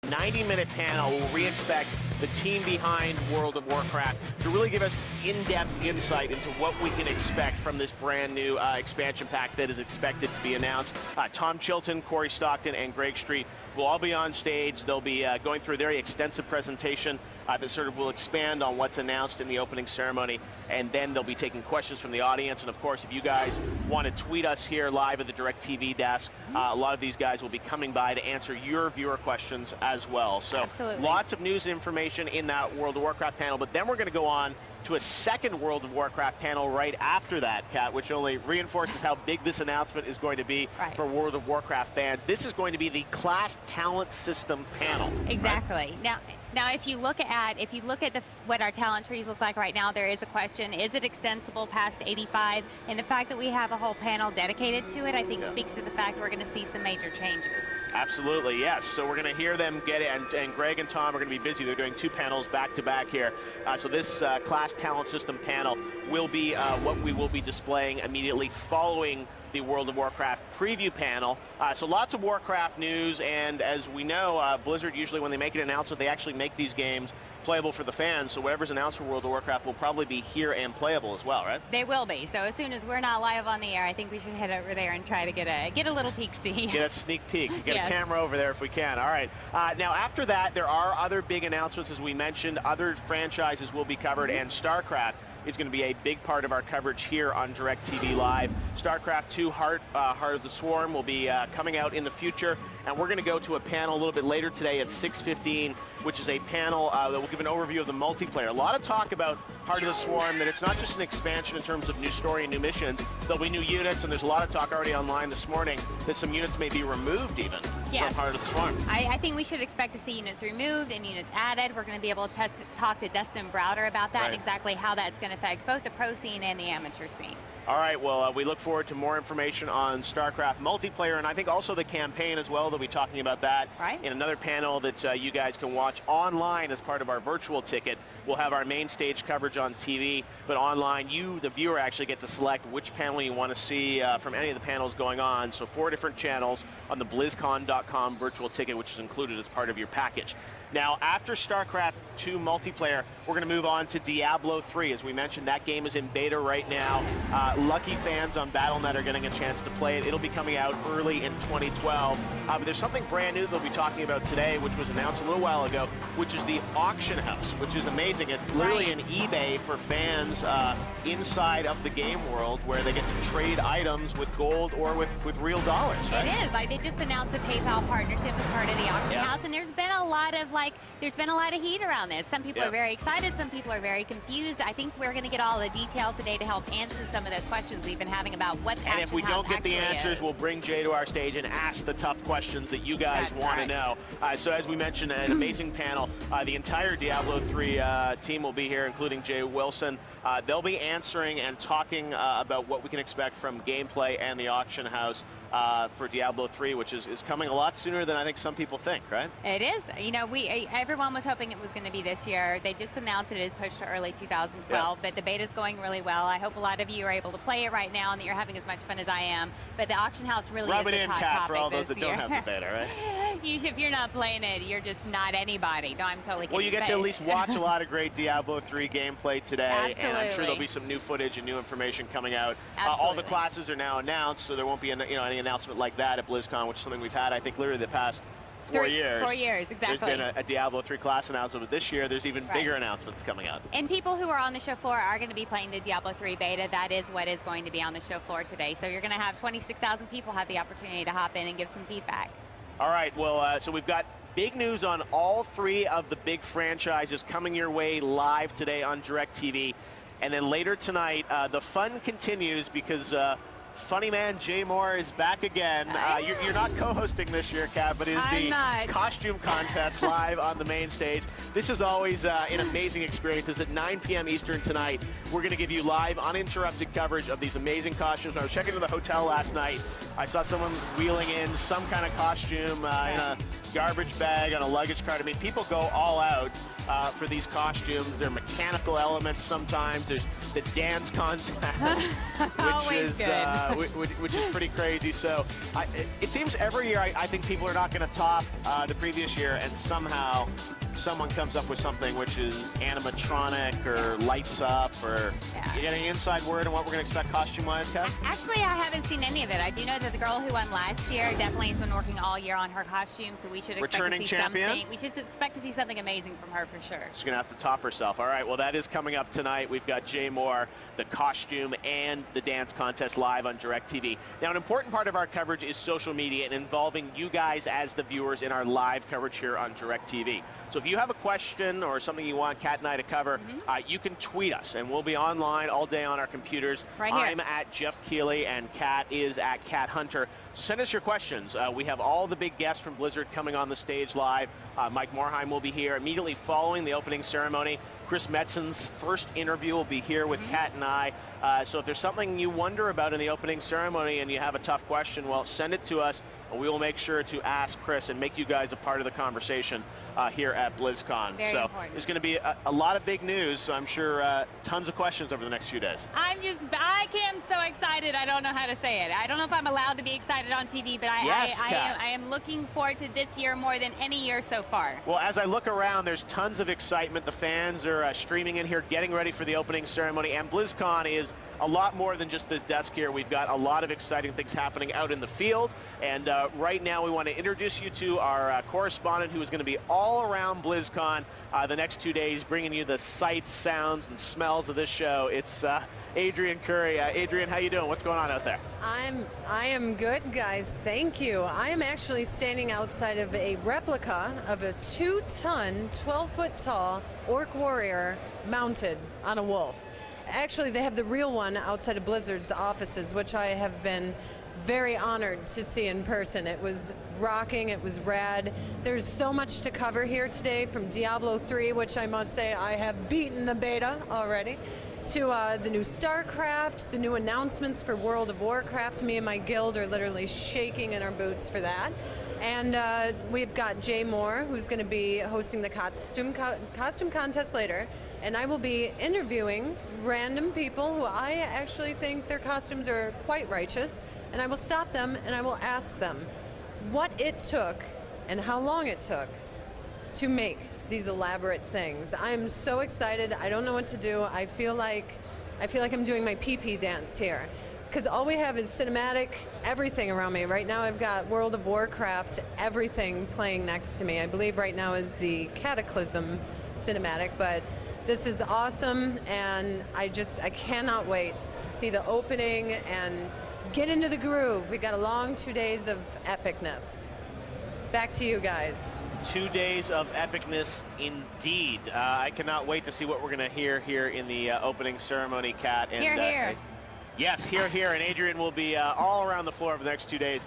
90-minute panel where we expect the team behind World of Warcraft to really give us in-depth insight into what we can expect from this brand new expansion pack that is expected to be announced. Tom Chilton, Corey Stockton, and Greg Street will all be on stage. They'll be going through a very extensive presentation that sort of will expand on what's announced in the opening ceremony, and then they'll be taking questions from the audience. And of course, if you guys want to tweet us here live at the DirecTV desk, a lot of these guys will be coming by to answer your viewer questions as well. So Absolutely. Lots of news and information in that World of Warcraft panel, but then we're going to go on to a second World of Warcraft panel right after that, Kat, which only reinforces how big this announcement is going to be for World of Warcraft fans. This is going to be the Class Talent System panel. Exactly. Right? Now, if you look at what our talent trees look like right now, there is a question: is it extensible past 85? And the fact that we have a whole panel dedicated to it, I think, speaks to the fact we're going to see some major changes. Absolutely, yes. So we're going to hear them get it, and Greg and Tom are going to be busy. They're doing two panels back to back here. So this Class Talent System panel will be what we will be displaying immediately following the World of Warcraft preview panel. So lots of Warcraft news, and as we know, Blizzard usually, when they make an announcement, they actually make these games playable for the fans. So whatever's announced for World of Warcraft will probably be here and playable as well, right? They will be. So as soon as we're not live on the air, I think we should head over there and try to get a little peek-see. Get a sneak peek. Get Yes. a camera over there if we can. All right. Now after that, there are other big announcements, as we mentioned. Other franchises will be covered, and StarCraft is going to be a big part of our coverage here on DirecTV Live. StarCraft 2 Heart of the Swarm will be coming out in the future, and we're going to go to a panel a little bit later today at 6:15, which is a panel that will give an overview of the multiplayer. A lot of talk about Heart of the Swarm, that it's not just an expansion in terms of new story and new missions. There'll be new units, and there's a lot of talk already online this morning that some units may be removed even from Heart of the Swarm. I think we should expect to see units removed and units added. We're going to be able to talk to Dustin Browder about that, and exactly how that's going to affect both the pro scene and the amateur scene. All right, well, we look forward to more information on StarCraft multiplayer, and I think also the campaign as well. They'll be talking about that in another panel that you guys can watch online as part of our virtual ticket. We'll have our main stage coverage on TV, but online, you, the viewer, actually get to select which panel you want to see from any of the panels going on. So 4 different channels on the BlizzCon.com virtual ticket, which is included as part of your package. Now, after StarCraft 2 multiplayer, we're going to move on to Diablo 3. As we mentioned, that game is in beta right now. Lucky fans on Battle.net are getting a chance to play it. It'll be coming out early in 2012. But there's something brand new they'll be talking about today, which was announced a little while ago, which is the auction house, which is amazing. It's literally an eBay for fans inside of the game world, where they get to trade items with gold or with real dollars, right? It is. Like, they just announced the PayPal partnership as part of the auction house, and there's been a lot of heat around this. Some people are very excited, some people are very confused. I think we're going to get all the details today to help answer some of those questions we've been having about what the auction house. And if we don't get the answers, we'll bring Jay to our stage and ask the tough questions that you guys want to know. So as we mentioned, an amazing panel. The entire Diablo 3 team will be here, including Jay Wilson. They'll be answering and talking about what we can expect from gameplay and the auction house for Diablo 3, which is coming a lot sooner than I think some people think, right? It is. You know, everyone was hoping it was going to be this year. They just announced it is pushed to early 2012, but the beta's going really well. I hope a lot of you are able to play it right now and that you're having as much fun as I am. But the auction house really Rub is it a in, hot Kat, topic for all those this that don't year. have the beta, right? If you're not playing it, you're just not anybody. No, I'm totally kidding. Well, you get to at least watch a lot of great Diablo 3 gameplay today, and I'm sure there'll be some new footage and new information coming out. All the classes are now announced, so there won't be any announcement like that at BlizzCon, which is something we've had, I think, literally the past 4 years. 4 years, exactly. There's been a Diablo 3 class announcement, but this year there's even bigger announcements coming out. And people who are on the show floor are going to be playing the Diablo 3 beta. That is what is going to be on the show floor today. So you're going to have 26,000 people have the opportunity to hop in and give some feedback. All right, well, so we've got big news on all 3 of the big franchises coming your way live today on DirecTV. And then later tonight, the fun continues because funny man Jay Moore is back again. You're not co-hosting this year, Kat, but it is the costume contest live on the main stage. This is always an amazing experience. It's at 9 p.m. Eastern tonight. We're going to give you live, uninterrupted coverage of these amazing costumes. I was checking into the hotel last night. I saw someone wheeling in some kind of costume in a garbage bag on a luggage cart. I mean, people go all out for these costumes. There are mechanical elements sometimes. There's the dance contest, which is pretty crazy. So it seems every year I think people are not going to top the previous year, and somehow someone comes up with something which is animatronic or lights up, or you get any inside word on what we're going to expect costume-wise, Kat? Actually, I haven't seen any of it. I do know that the girl who won last year definitely has been working all year on her costume, so we should expect to see something. We should expect to see something amazing from her for sure. She's going to have to top herself. All right, well, that is coming up tonight. We've got Jay Moore, the costume, and the dance contest live on DirecTV. Now, an important part of our coverage is social media and involving you guys as the viewers in our live coverage here on DirecTV. So if you have a question or something you want Kat and I to cover, you can tweet us, and we'll be online all day on our computers. Right here. I'm at Jeff Keighley, and Kat is at Kat Hunter. So send us your questions. We have all the big guests from Blizzard coming on the stage live. Mike Morheim will be here immediately following the opening ceremony. Chris Metzen's first interview will be here with Kat and I. So if there's something you wonder about in the opening ceremony and you have a tough question, well, send it to us. We will make sure to ask Chris and make you guys a part of the conversation here at BlizzCon. Very important. There's going to be a lot of big news, so I'm sure tons of questions over the next few days. I am so excited. I don't know how to say it. I don't know if I'm allowed to be excited on TV, but I am looking forward to this year more than any year so far. Well, as I look around, there's tons of excitement. The fans are streaming in here, getting ready for the opening ceremony, and BlizzCon is a lot more than just this desk here. We've got a lot of exciting things happening out in the field, and right now we want to introduce you to our correspondent who is going to be all around BlizzCon the next 2 days, bringing you the sights, sounds, and smells of this show. It's Adrian Curry. Adrian, how you doing? What's going on out there? I am good, guys. Thank you. I am actually standing outside of a replica of a 2-ton, 12-foot tall orc warrior mounted on a wolf. Actually, they have the real one outside of Blizzard's offices, which I have been very honored to see in person. It was rocking, it was rad. There's so much to cover here today, from Diablo 3, which I must say I have beaten the beta already, to the new StarCraft, the new announcements for World of Warcraft. Me and my guild are literally shaking in our boots for that. And we've got Jay Moore, who's going to be hosting the costume contest later. And I will be interviewing random people who I actually think their costumes are quite righteous. And I will stop them and I will ask them what it took and how long it took to make these elaborate things. I'm so excited. I don't know what to do. I feel like I'm doing my pee-pee dance here, because all we have is cinematic everything around me. Right now I've got World of Warcraft everything playing next to me. I believe right now is the Cataclysm cinematic, but this is awesome, and I cannot wait to see the opening and get into the groove. We got a long 2 days of epicness. Back to you guys. 2 days of epicness indeed. I cannot wait to see what we're going to hear here in the opening ceremony, Kat. And, here. Yes, here, and Adrian will be all around the floor over the next 2 days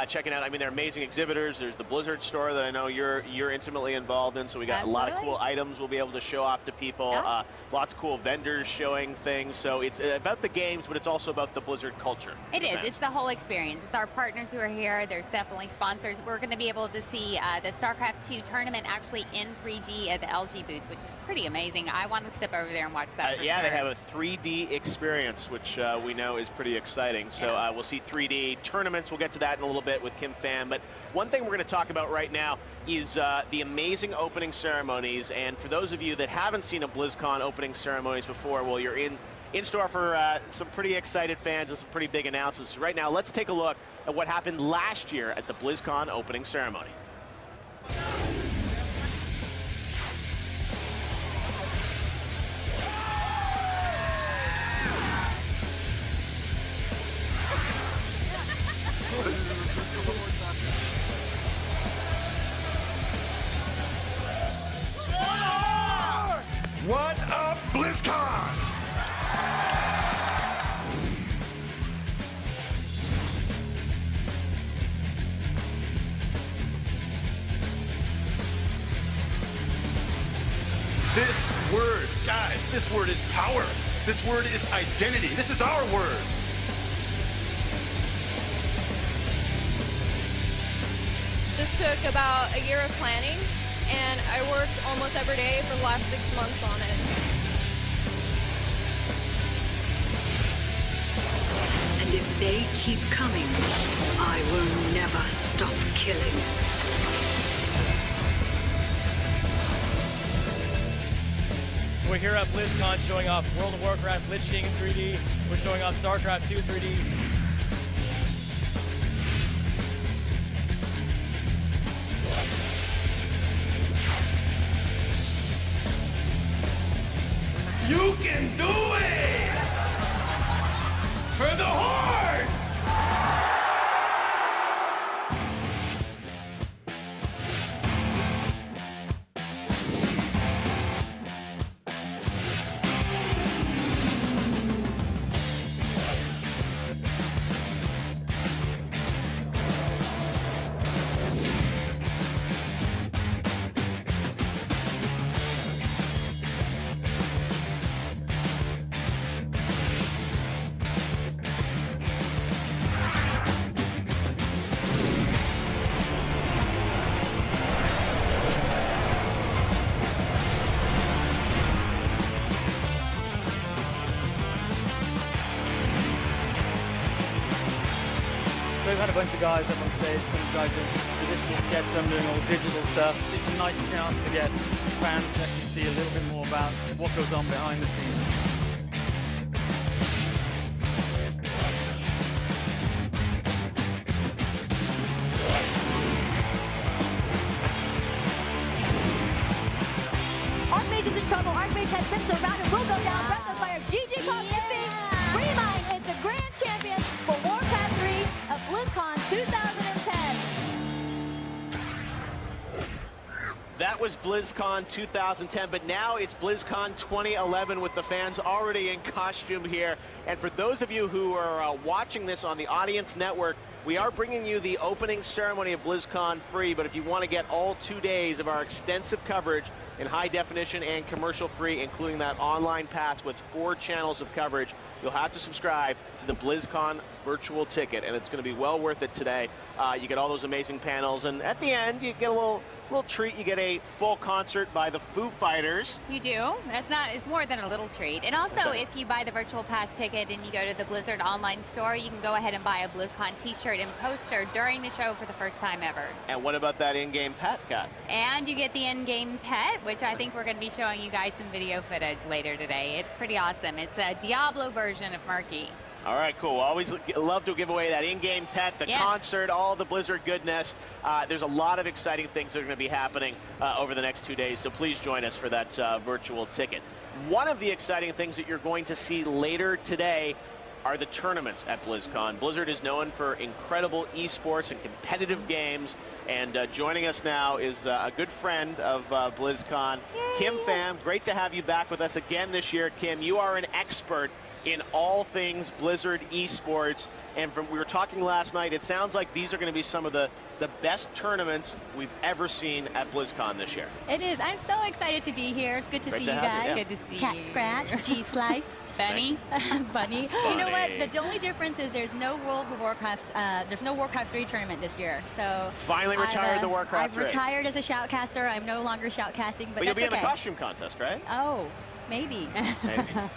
checking out. I mean, they're amazing exhibitors. There's the Blizzard store that I know you're intimately involved in, so we got a lot of cool items we'll be able to show off to people. Yeah. Lots of cool vendors showing things. So it's about the games, but it's also about the Blizzard culture. It is. It's the whole experience. It's our partners who are here. There's definitely sponsors. We're going to be able to see the StarCraft 2 tournament actually in 3D at the LG booth, which is pretty amazing. I want to step over there and watch that for yeah, sure. They have a 3D experience, which we know is pretty exciting. So we'll see 3D tournaments. We'll get to that in a little bit with Kim Pham. But one thing we're going to talk about right now is the amazing opening ceremonies. And for those of you that haven't seen a BlizzCon opening ceremonies before, well, you're in store for some pretty excited fans and some pretty big announcements. Right now, let's take a look at what happened last year at the BlizzCon opening ceremony. What up, BlizzCon? This word, guys, this word is power. This word is identity. This is our word. This took about a year of planning, and I worked almost every day for the last 6 months on it. And if they keep coming, I will never stop killing. We're here at Blizzcon showing off World of Warcraft Lich King in 3D. We're showing off StarCraft 2 3D. You can do it! For the Horde! So we've had a bunch of guys up on stage, some guys in traditional sketch, some doing all digital stuff. It's a nice chance to get fans to actually see a little bit more about what goes on behind the scenes. Archmage is in trouble. Archmage has been surrounded. Will go down. Breath of Fire. GG caught Yippee. Remind is the grand champion for Warcraft 3 of BlizzCon 2010. That was BlizzCon 2010, but now it's BlizzCon 2011 with the fans already in costume here. And for those of you who are watching this on the Audience Network, we are bringing you the opening ceremony of BlizzCon free, but if you want to get all 2 days of our extensive coverage in high definition and commercial free, including that online pass with 4 channels of coverage, you'll have to subscribe to the BlizzCon virtual ticket, and it's going to be well worth it today. You get all those amazing panels, and at the end, you get a little treat. You get a full concert by the Foo Fighters. You do. It's more than a little treat. And also, if you buy the virtual pass ticket and you go to the Blizzard online store, you can go ahead and buy a BlizzCon t-shirt and poster during the show for the first time ever. And what about that in-game pet, Kat? And you get the in-game pet, which I think we're going to be showing you guys some video footage later today. It's pretty awesome. It's a Diablo version of Murky. All right, cool. Always love to give away that in-game pet, the concert, all the Blizzard goodness. There's a lot of exciting things that are going to be happening over the next 2 days, so please join us for that virtual ticket. One of the exciting things that you're going to see later today are the tournaments at BlizzCon. Blizzard is known for incredible esports and competitive games, and joining us now is a good friend of BlizzCon, Kim Pham. Great to have you back with us again this year. Kim, you are an expert in all things Blizzard esports, and we were talking last night, it sounds like these are going to be some of the best tournaments we've ever seen at BlizzCon this year. It is. I'm so excited to be here. It's good to see you guys. Good to see Cat you. Scratch, G-Slice. Bunny. Bunny. You know what? The only difference is there's no World of Warcraft, there's no Warcraft 3 tournament this year. So finally retired the Warcraft 3. I've retired as a shoutcaster. I'm no longer shoutcasting, but you'll be in okay. the costume contest, right? Oh. Maybe.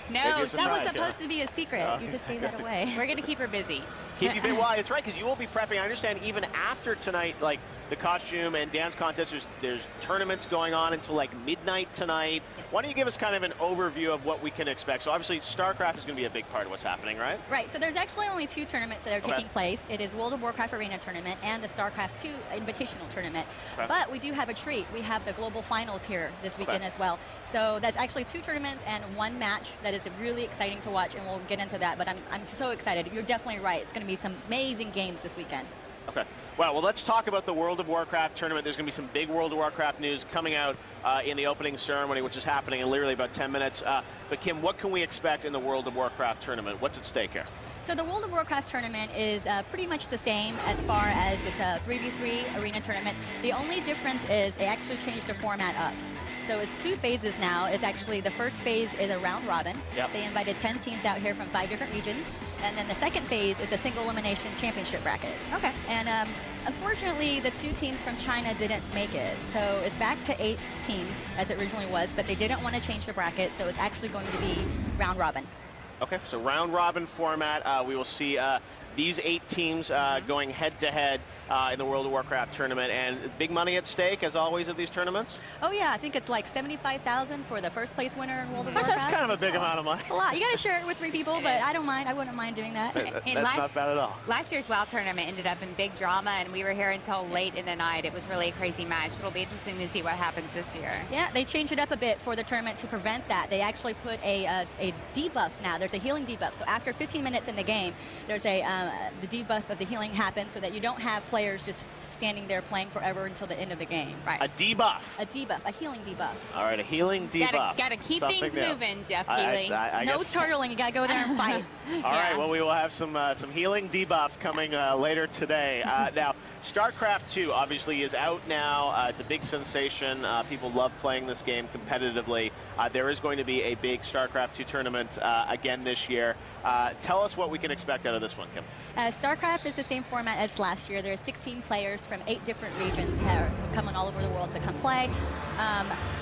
No, that was supposed to be a secret. You just gave that away. We're going to keep her busy. Keep you busy. Well, it's right, because you will be prepping. I understand even after tonight, like the costume and dance contest, there's tournaments going on until like midnight tonight. Why don't you give us kind of an overview of what we can expect? So obviously StarCraft is going to be a big part of what's happening, right? Right. So there's actually only 2 tournaments that are taking place. It is World of Warcraft Arena Tournament and the StarCraft 2 Invitational Tournament. But we do have a treat. We have the Global Finals here this weekend as well. So that's actually 2 tournaments and 1 match that is really exciting to watch, and we'll get into that. But I'm so excited. You're definitely right. It's going to be some amazing games this weekend. Okay. Well, let's talk about the World of Warcraft tournament. There's going to be some big World of Warcraft news coming out in the opening ceremony, which is happening in literally about 10 minutes. But Kim, what can we expect in the World of Warcraft tournament? What's at stake here? So the World of Warcraft tournament is pretty much the same as far as it's a 3v3 arena tournament. The only difference is they actually changed the format up. So it's 2 phases now. It's actually, the first phase is a round robin. They invited 10 teams out here from 5 different regions. And then the second phase is a single elimination championship bracket. Okay. And Unfortunately, the 2 teams from China didn't make it, so it's back to 8 teams as it originally was, but they didn't want to change the bracket, so it's actually going to be round robin. Okay, so round robin format. We will see these 8 teams going head to head in the World of Warcraft tournament, and big money at stake as always at these tournaments. Oh yeah, I think it's like $75,000 for the first place winner in World of Warcraft. That's kind of a big amount of money. It's a lot. You got to share it with 3 people, but I don't mind. I wouldn't mind doing that. That's not bad at all. Last year's WoW tournament ended up in big drama, and we were here until late in the night. It was really a crazy match. It'll be interesting to see what happens this year. Yeah, they changed it up a bit for the tournament to prevent that. They actually put a debuff now. There's a healing debuff. So after 15 minutes in the game, there's the debuff of the healing happens so that you don't have players just standing there playing forever until the end of the game. Right. A debuff. A debuff, a healing debuff. All right, a healing debuff. Got to keep things moving, Jeff Keighley. No turtling. You got to go there and fight. All right, well, we will have some healing debuff coming later today. Now, StarCraft 2 obviously is out now. It's a big sensation. People love playing this game competitively. There is going to be a big StarCraft 2 tournament again this year. Tell us what we can expect out of this one, Kim. StarCraft is the same format as last year. There's 16 players from 8 different regions coming all over the world to come play.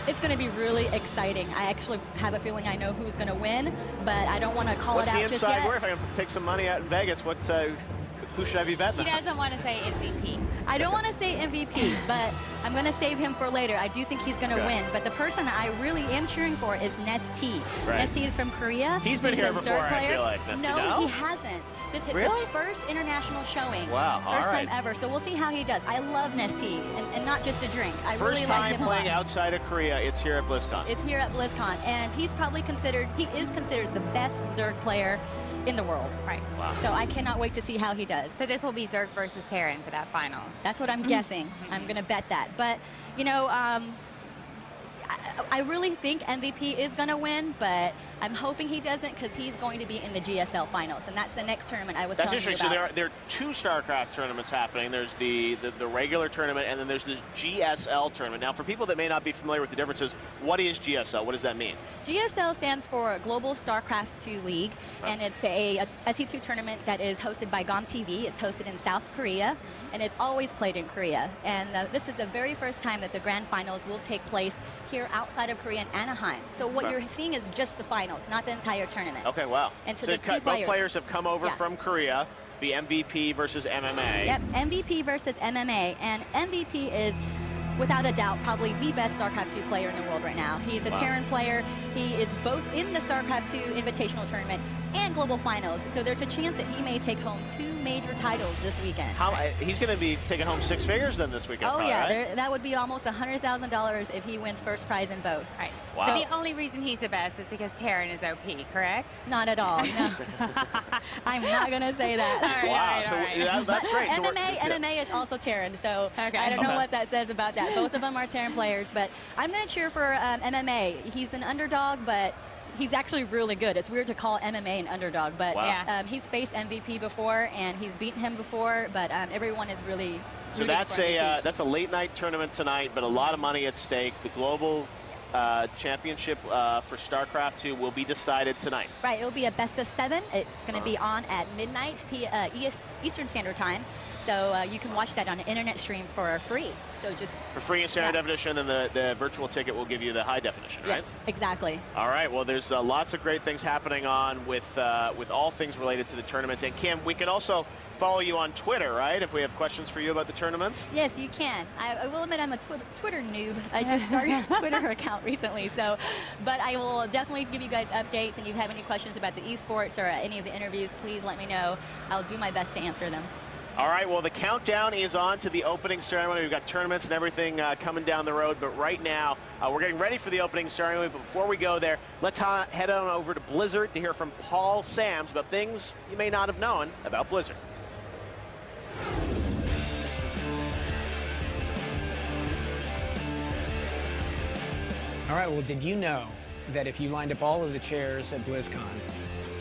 It's going to be really exciting. I actually have a feeling I know who's going to win, but I don't want to call it out just yet. If I can take some money out in Vegas, who should I be betting on? She doesn't want to say MVP. I don't want to say MVP, but I'm going to save him for later. I do think he's going to win, but the person I really am cheering for is Nesty. Right. Nesty is from Korea. He's been here before, I feel like. Nesty, no, he hasn't. This is his first international showing. Wow, First time ever, so we'll see how he does. I love Nesty, and not just a drink. I really like him a lot. First time playing outside of Korea, it's here at Blizzcon. It's here at Blizzcon, and he is considered the best Zerg player in the world. Right. Wow. So I cannot wait to see how he does. So this will be Zerg versus Terran for that final. That's what I'm guessing. I'm going to bet that. But, you know, I really think MVP is going to win, but I'm hoping he doesn't because he's going to be in the GSL finals, and that's the next tournament I was telling you about. That's interesting. So there are 2 StarCraft tournaments happening. There's the regular tournament, and then there's this GSL tournament. Now, for people that may not be familiar with the differences, what is GSL? What does that mean? GSL stands for Global StarCraft 2 League, and it's a SC2 tournament that is hosted by GOM TV. It's hosted in South Korea, and it's always played in Korea. And this is the very first time that the grand finals will take place here outside of Korea in Anaheim. So what you're seeing is just the finals, not the entire tournament. Okay, wow. And so both players have come over from Korea, the MVP versus MMA. Yep, MVP versus MMA, and MVP is without a doubt probably the best StarCraft 2 player in the world right now. He's a Terran player. He is both in the StarCraft 2 Invitational Tournament and Global Finals, so there's a chance that he may take home 2 major titles this weekend. He's going to be taking home 6 figures then this weekend. Oh probably, yeah, right? that would be almost $100,000 if he wins first prize in both. Right. Wow. So the only reason he's the best is because Terran is OP, correct? Not at all. No. I'm not going to say that. All right. That's great. MMA is also Terran, so I don't know what that says about that. Both of them are Terran players, but I'm going to cheer for MMA. He's an underdog, but he's actually really good. It's weird to call MMA an underdog, but he's faced MVP before, and he's beaten him before, but everyone is really So that's a late night tournament tonight, but a lot of money at stake. The global championship for StarCraft 2 will be decided tonight. Right, it will be a best of 7. It's going to be on at midnight Eastern Standard Time. So you can watch that on an internet stream for free. So just for free in standard definition, and the virtual ticket will give you the high definition, right? Yes, exactly. All right. Well, there's lots of great things happening on with all things related to the tournaments. And Kim, we can also follow you on Twitter, right? If we have questions for you about the tournaments. Yes, you can. I will admit I'm a Twitter noob. I just started a Twitter account recently, but I will definitely give you guys updates. And if you have any questions about the esports or any of the interviews, please let me know. I'll do my best to answer them. All right, well, the countdown is on to the opening ceremony. We've got tournaments and everything coming down the road, but right now we're getting ready for the opening ceremony. But before we go there, let's head on over to Blizzard to hear from Paul Sams about things you may not have known about Blizzard. All right, well, did you know that if you lined up all of the chairs at BlizzCon,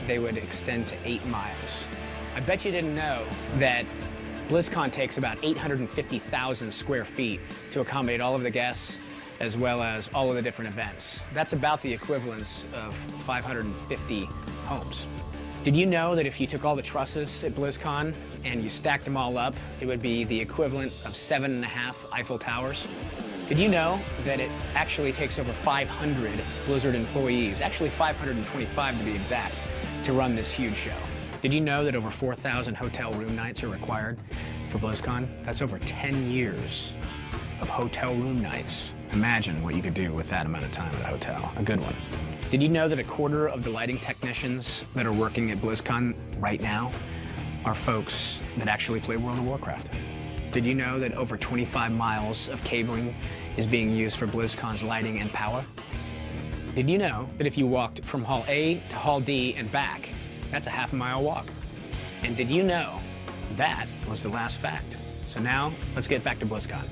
they would extend to 8 miles? I bet you didn't know that BlizzCon takes about 850,000 square feet to accommodate all of the guests as well as all of the different events. That's about the equivalence of 550 homes. Did you know that if you took all the trusses at BlizzCon and you stacked them all up, it would be the equivalent of 7.5 Eiffel Towers? Did you know that it actually takes over 500 Blizzard employees, actually 525 to be exact, to run this huge show? Did you know that over 4,000 hotel room nights are required for BlizzCon? That's over 10 years of hotel room nights. Imagine what you could do with that amount of time at a hotel. A good one. Did you know that a quarter of the lighting technicians that are working at BlizzCon right now are folks that actually play World of Warcraft? Did you know that over 25 miles of cabling is being used for BlizzCon's lighting and power? Did you know that if you walked from Hall A to Hall D and back, that's a half-mile walk? And did you know that was the last fact? So now, let's get back to BlizzCon.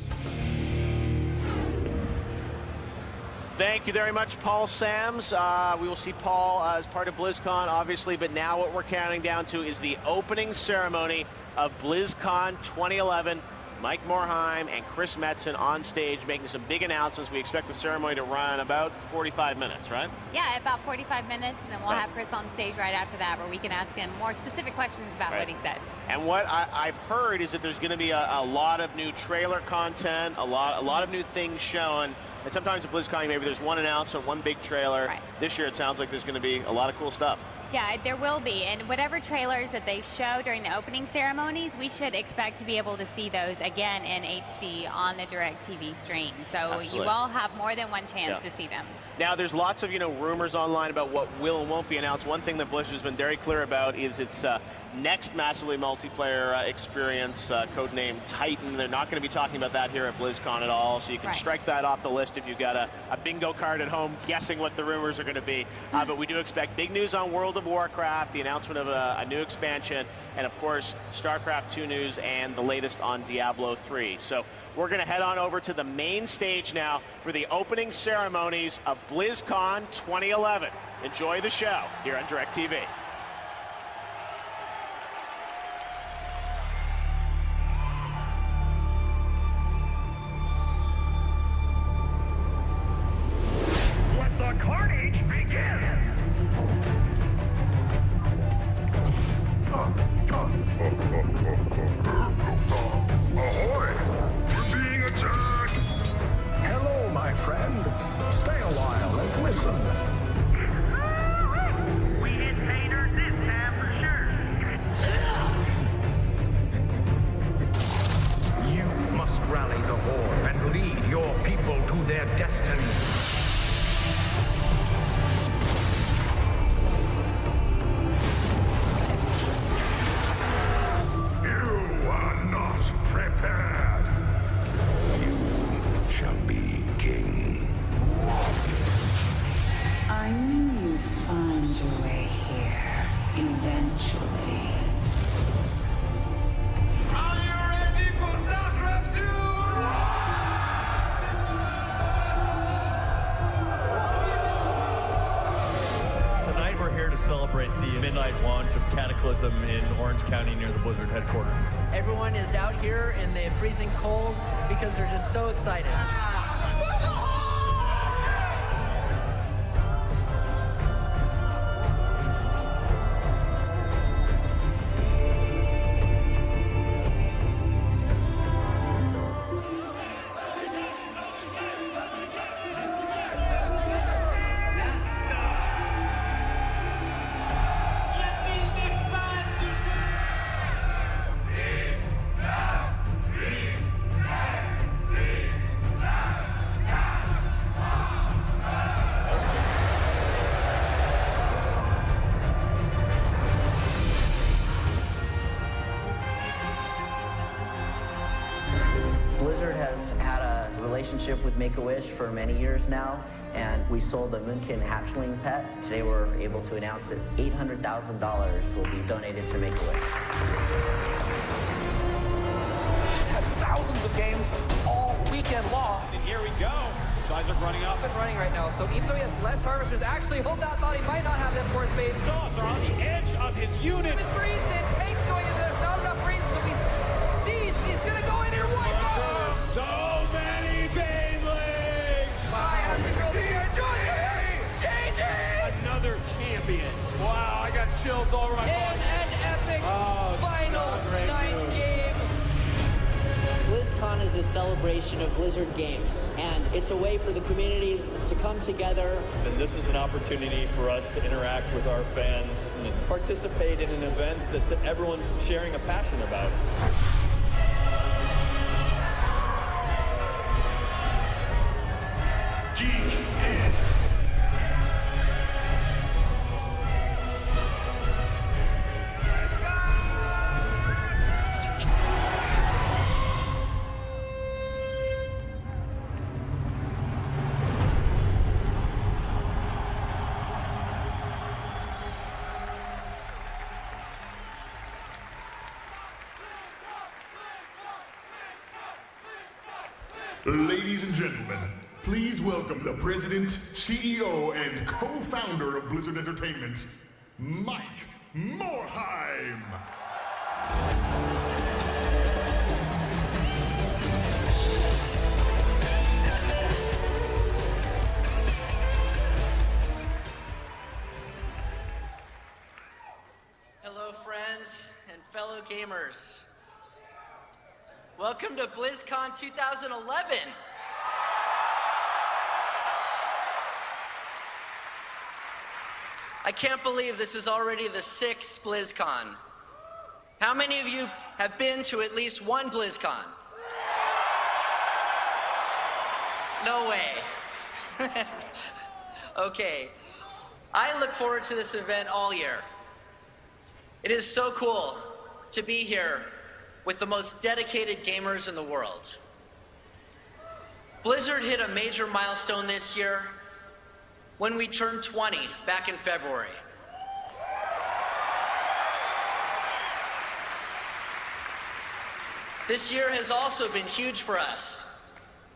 Thank you very much, Paul Sams. We will see Paul as part of BlizzCon, obviously, but now what we're counting down to is the opening ceremony of BlizzCon 2011. Mike Morheim and Chris Metzen on stage making some big announcements. We expect the ceremony to run about 45 minutes, right? Yeah, about 45 minutes, and then we'll have Chris on stage right after that where we can ask him more specific questions about what he said. And what I've heard is that there's going to be a lot of new trailer content, a lot of new things shown. And sometimes at BlizzCon, maybe there's one announcement, one big trailer. Right. This year, it sounds like there's going to be a lot of cool stuff. Yeah, there will be. And whatever trailers that they show during the opening ceremonies, we should expect to be able to see those again in HD on the DirecTV stream. So you all have more than one chance to see them. Now, there's lots of, rumors online about what will and won't be announced. One thing that Blizzard has been very clear about is its next massively multiplayer experience, codenamed Titan. They're not going to be talking about that here at BlizzCon at all, so you can strike that off the list if you've got a bingo card at home guessing what the rumors are going to be. But we do expect big news on World of Warcraft, the announcement of a new expansion, and of course, StarCraft 2 news and the latest on Diablo 3. So we're going to head on over to the main stage now for the opening ceremonies of BlizzCon 2011. Enjoy the show here on DirecTV. Let the carnage begin! Ahoy! We're being attacked! Hello, my friend. Stay a while and listen. We hit Painter this time for sure. You must rally the Horde and lead your people to their destiny. You are not prepared. You shall be king. I knew you'd find your way here, eventually. Are you ready for StarCraft 2? Tonight we're here to celebrate the midnight launch of Cataclysm in Orange County near the Blizzard headquarters. Everyone is out here in the freezing cold because they're just so excited. Blizzard has had a relationship with Make-A-Wish for many years now, and we sold a Moonkin hatchling pet. Today we're able to announce that $800,000 will be donated to Make-A-Wish. Had thousands of games all weekend long. And here we go. Guys are running up. And running right now, so even though he has less harvesters, actually Holdout thought he might not have them for his base. Thoughts are on the edge of his unit. With breeds and tanks going in, there's not enough breeds to be seized. He's gonna go in and wipe out. So many banelings. Changing. Another champion. Wow, I got chills was all right. In an epic final 9-game. BlizzCon is a celebration of Blizzard games, and it's a way for the communities to come together. And this is an opportunity for us to interact with our fans and participate in an event that everyone's sharing a passion about. Ladies and gentlemen, please welcome the president, CEO, and co-founder of Blizzard Entertainment, Mike Morhaime. Hello, friends and fellow gamers. Welcome to BlizzCon 2011. I can't believe this is already the 6th BlizzCon. How many of you have been to at least one BlizzCon? No way. Okay. I look forward to this event all year. It is so cool to be here with the most dedicated gamers in the world. Blizzard hit a major milestone this year when we turned 20 back in February. This year has also been huge for us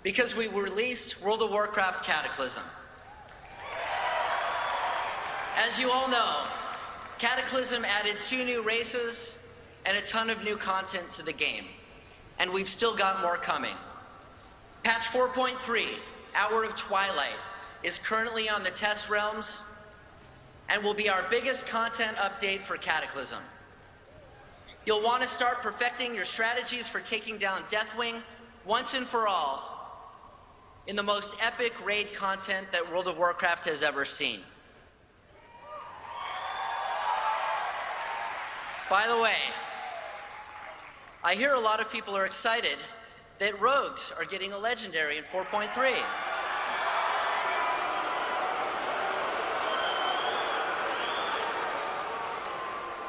because we released World of Warcraft Cataclysm. As you all know, Cataclysm added 2 new races and a ton of new content to the game, and we've still got more coming. Patch 4.3, Hour of Twilight, is currently on the test realms and will be our biggest content update for Cataclysm. You'll want to start perfecting your strategies for taking down Deathwing once and for all in the most epic raid content that World of Warcraft has ever seen. By the way, I hear a lot of people are excited that rogues are getting a legendary in 4.3.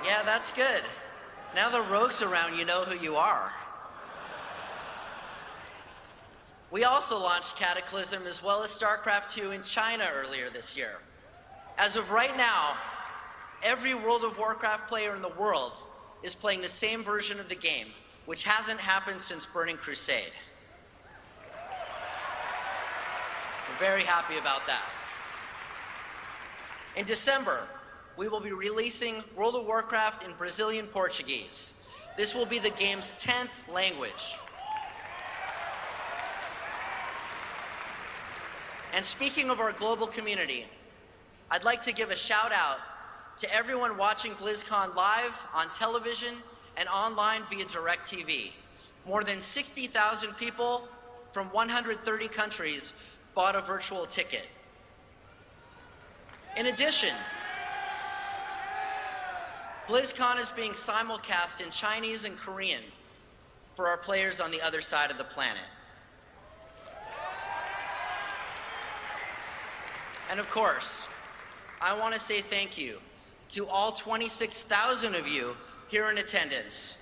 Yeah, that's good. Now the rogues around, you know who you are. We also launched Cataclysm as well as StarCraft 2 in China earlier this year. As of right now, every World of Warcraft player in the world is playing the same version of the game, which hasn't happened since Burning Crusade. We're very happy about that. In December, we will be releasing World of Warcraft in Brazilian Portuguese. This will be the game's 10th language. And speaking of our global community, I'd like to give a shout out to everyone watching BlizzCon live on television and online via DirecTV. More than 60,000 people from 130 countries bought a virtual ticket. In addition, BlizzCon is being simulcast in Chinese and Korean for our players on the other side of the planet. And of course, I want to say thank you to all 26,000 of you here in attendance.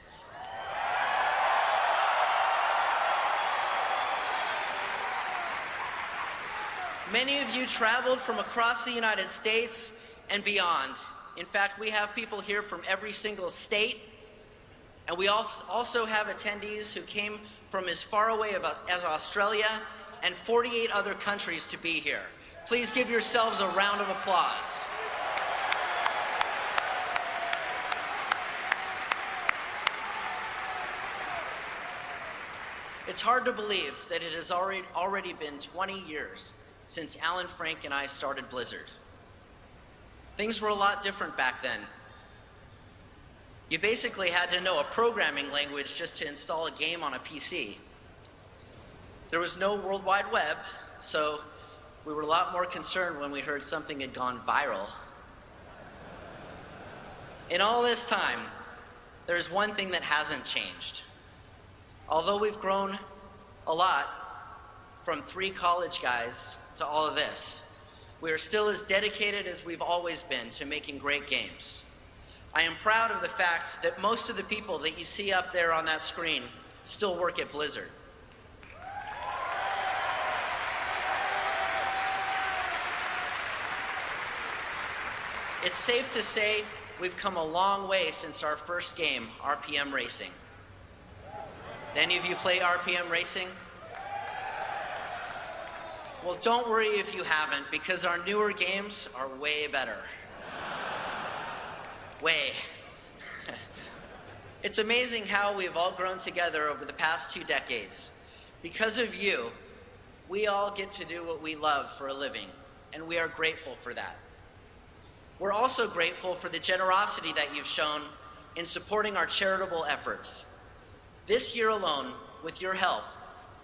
Many of you traveled from across the United States and beyond. In fact, we have people here from every single state, and we also have attendees who came from as far away as Australia and 48 other countries to be here. Please give yourselves a round of applause. It's hard to believe that it has already been 20 years since Alan Frank and I started Blizzard. Things were a lot different back then, You basically had to know a programming language just to install a game on a PC. There was no World Wide Web, so we were a lot more concerned when we heard something had gone viral. In all this time, there's one thing that hasn't changed. Although we've grown a lot from 3 college guys to all of this, we are still as dedicated as we've always been to making great games. I am proud of the fact that most of the people that you see up there on that screen still work at Blizzard. It's safe to say we've come a long way since our first game, RPM Racing. Did any of you play RPM Racing? Well, don't worry if you haven't, because our newer games are way better. Way. It's amazing how we've all grown together over the past 2 decades. Because of you, we all get to do what we love for a living, and we are grateful for that. We're also grateful for the generosity that you've shown in supporting our charitable efforts. This year alone, with your help,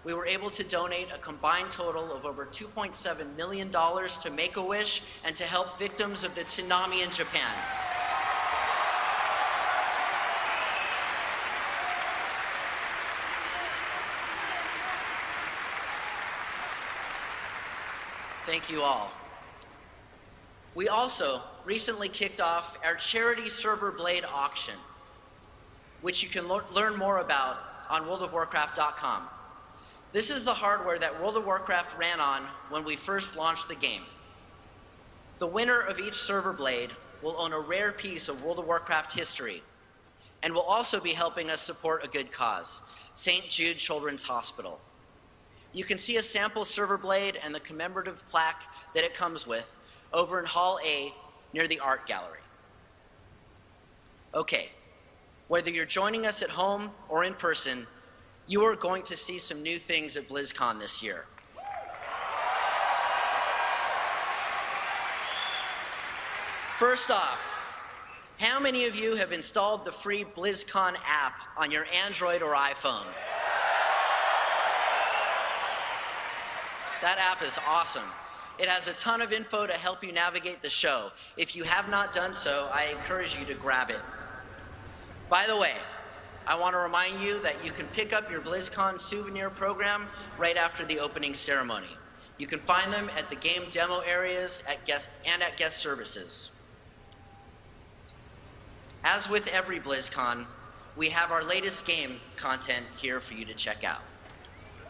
we were able to donate a combined total of over $2.7 million to Make-A-Wish and to help victims of the tsunami in Japan. Thank you all. We also recently kicked off our charity server blade auction, which you can learn more about on worldofwarcraft.com. This is the hardware that World of Warcraft ran on when we first launched the game. The winner of each server blade will own a rare piece of World of Warcraft history and will also be helping us support a good cause, St. Jude Children's Hospital. You can see a sample server blade and the commemorative plaque that it comes with over in Hall A near the art gallery. Okay, whether you're joining us at home or in person, you are going to see some new things at Blizzcon this year. First off, how many of you have installed the free Blizzcon app on your Android or iPhone? That app is awesome. It has a ton of info to help you navigate the show. If you have not done so, I encourage you to grab it. By the way, I want to remind you that you can pick up your BlizzCon souvenir program right after the opening ceremony. You can find them at the game demo areas at guest services. As with every BlizzCon, we have our latest game content here for you to check out.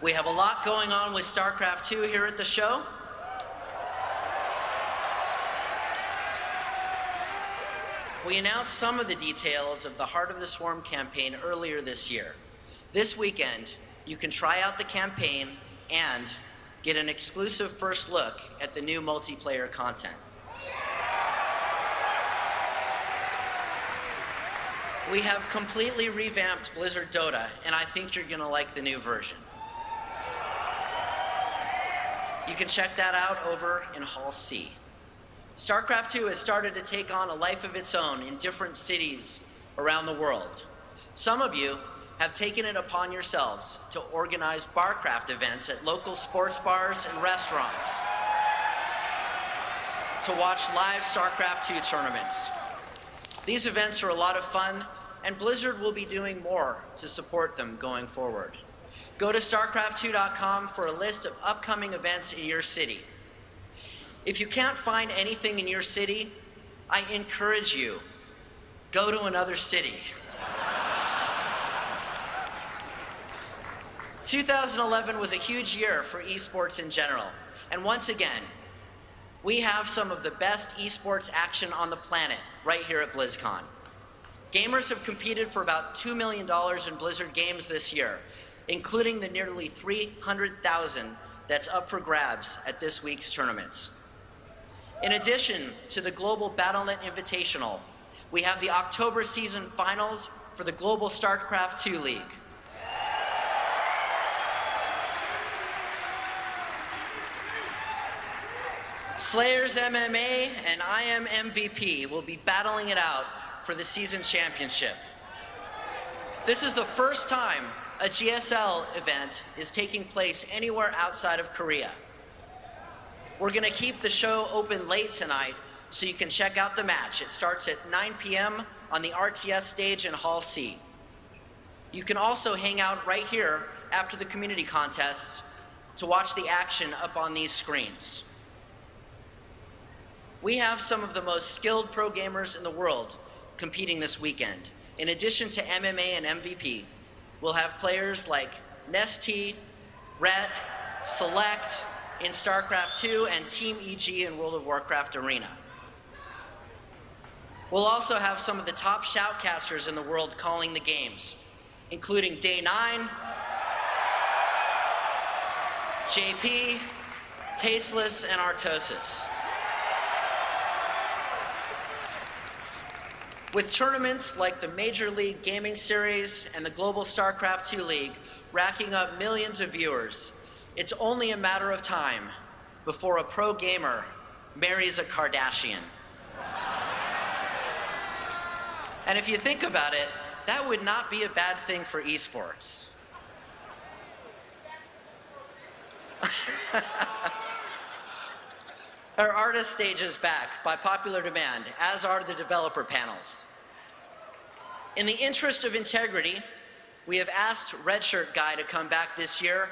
We have a lot going on with StarCraft 2 here at the show. We announced some of the details of the Heart of the Swarm campaign earlier this year. This weekend, you can try out the campaign and get an exclusive first look at the new multiplayer content. We have completely revamped Blizzard Dota, and I think you're gonna like the new version. You can check that out over in Hall C. StarCraft 2 has started to take on a life of its own in different cities around the world. Some of you have taken it upon yourselves to organize barcraft events at local sports bars and restaurants to watch live StarCraft 2 tournaments. These events are a lot of fun, and Blizzard will be doing more to support them going forward. Go to StarCraft2.com for a list of upcoming events in your city. If you can't find anything in your city, I encourage you, go to another city. 2011 was a huge year for esports in general, and once again, we have some of the best esports action on the planet right here at BlizzCon. Gamers have competed for about $2 million in Blizzard games this year, including the nearly 300,000 that's up for grabs at this week's tournaments. In addition to the Global Battle.net Invitational, we have the October season finals for the Global StarCraft 2 League. Slayers MMA and I Am MVP will be battling it out for the season championship. This is the first time a GSL event is taking place anywhere outside of Korea. We're gonna keep the show open late tonight so you can check out the match. It starts at 9 p.m. on the RTS stage in Hall C. You can also hang out right here after the community contests to watch the action up on these screens. We have some of the most skilled pro gamers in the world competing this weekend. In addition to MMA and MVP, we'll have players like Nesty, Rhett, Select in StarCraft II, and Team EG in World of Warcraft Arena. We'll also have some of the top shoutcasters in the world calling the games, including Day9, JP, Tasteless, and Artosis. With tournaments like the Major League Gaming Series and the Global StarCraft II League racking up millions of viewers, it's only a matter of time before a pro gamer marries a Kardashian. And if you think about it, that would not be a bad thing for esports. Our artist stage is back by popular demand, as are the developer panels. In the interest of integrity, we have asked Redshirt Guy to come back this year.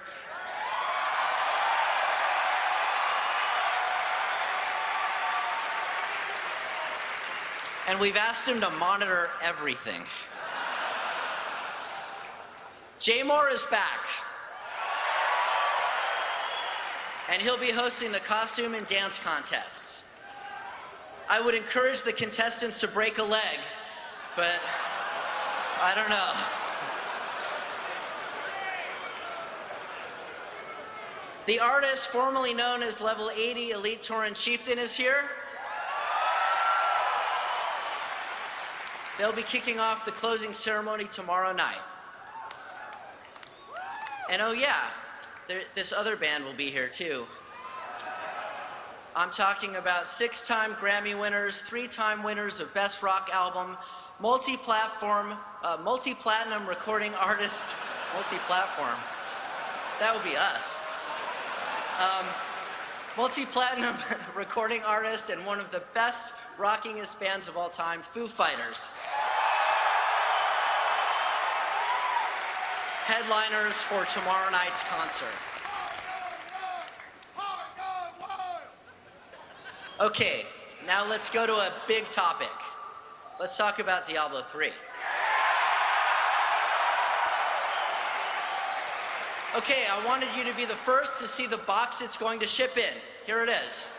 And we've asked him to monitor everything. Jay Moore is back. And he'll be hosting the costume and dance contests. I would encourage the contestants to break a leg, but I don't know. The artist formerly known as Level 80 Elite Tauren Chieftain is here. They'll be kicking off the closing ceremony tomorrow night. And oh yeah, this other band will be here too. I'm talking about 6-time Grammy winners, 3-time winners of Best Rock Album, multi-platinum recording artist, multi-platform. That would be us. Multi-platinum recording artist and one of the best rockingest bands of all time, Foo Fighters. Headliners for tomorrow night's concert. Okay, now let's go to a big topic. Let's talk about Diablo 3. Okay, I wanted you to be the first to see the box it's going to ship in. Here it is.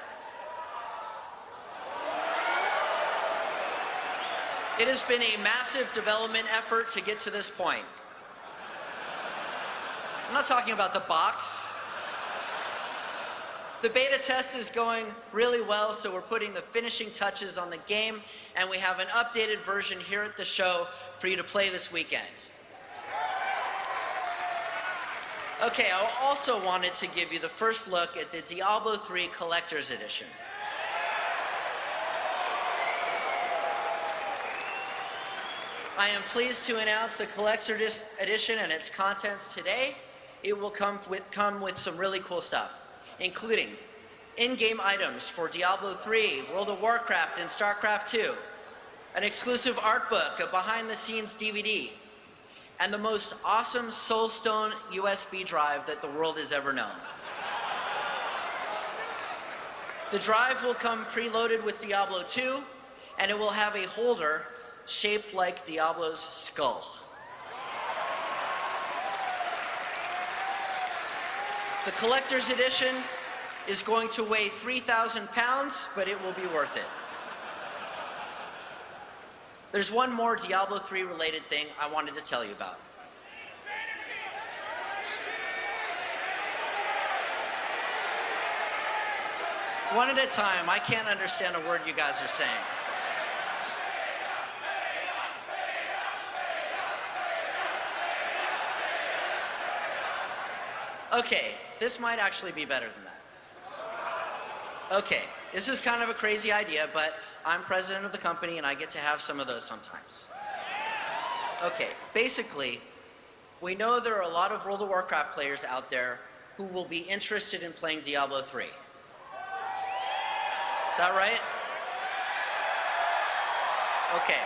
It has been a massive development effort to get to this point. I'm not talking about the box. The beta test is going really well, so we're putting the finishing touches on the game, and we have an updated version here at the show for you to play this weekend. Okay, I also wanted to give you the first look at the Diablo 3 Collector's Edition. I am pleased to announce the Collector's Edition and its contents today. It will come with some really cool stuff, including in-game items for Diablo 3, World of Warcraft, and StarCraft 2, an exclusive art book, a behind-the-scenes DVD, and the most awesome Soulstone USB drive that the world has ever known. The drive will come preloaded with Diablo 2, and it will have a holder shaped like Diablo's skull. The Collector's Edition is going to weigh 3,000 pounds, but it will be worth it. There's one more Diablo 3 related thing I wanted to tell you about. One at a time. I can't understand a word you guys are saying. Okay, this might actually be better than that. Okay, this is kind of a crazy idea, but I'm president of the company and I get to have some of those sometimes. Okay, basically, we know there are a lot of World of Warcraft players out there who will be interested in playing Diablo 3. Is that right? Okay.